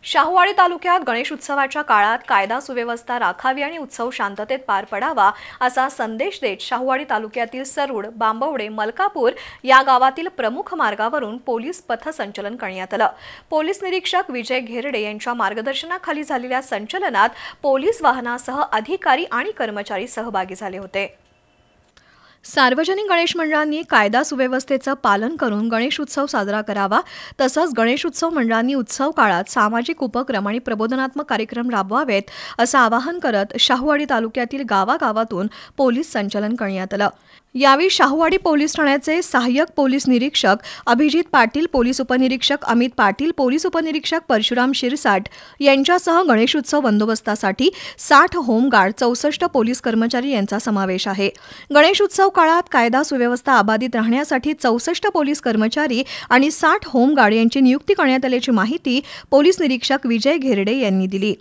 शाहूवाडी तालुक्यात गणेश उत्सवाच्या काळात कायदा सुव्यवस्था राखावी आणि उत्सव शांततेत पार पडावा असा संदेश देत शाहूवाडी तालुक्यातील सरूड, बांबवडे, मलकापूर या गावातील प्रमुख मार्गावरून पोलीस पथसंचलन करण्यात आलं। पोलीस निरीक्षक विजय घेरडे यांच्या मार्गदर्शनाखाली झालेल्या संचलनात पोलीस वाहनासह अधिकारी आणि कर्मचारी सहभागी झाले होते। सार्वजनिक गणेश मंडळांनी कायदा सुव्यवस्थेचं पालन करून गणेश उत्सव साजरा करावा, तसंच गणेश उत्सव मंडळांनी उत्सव काळात सामाजिक उपक्रम आणि प्रबोधनात्मक कार्यक्रम राबवावेत असं आवाहन करत शाहूवाडी तालुक्यातील गावागावातून पोलीस संचलन करण्यात आलं। यावेळी शाहूवाडी पोलीस ठाण्याचे सहाय्यक पोलीस निरीक्षक अभिजित पाटील, पोलीस उपनिरीक्षक अमित पाटील, पोलीस उपनिरीक्षक परशुराम शिरसाट यांच्यासह गणेश उत्सव बंदोबस्तासाठी 60 होमगार्ड, 64 पोलीस कर्मचारी यांचा समावेश आहे। गणेश उत्सव काळात कायदा सुव्यवस्था अबाधित राहण्यासाठी 64 पोलीस कर्मचारी आणि 60 होमगार्ड यांची नियुक्ती करण्यात आल्याची माहिती पोलीस निरीक्षक विजय घेरडे यांनी दिली।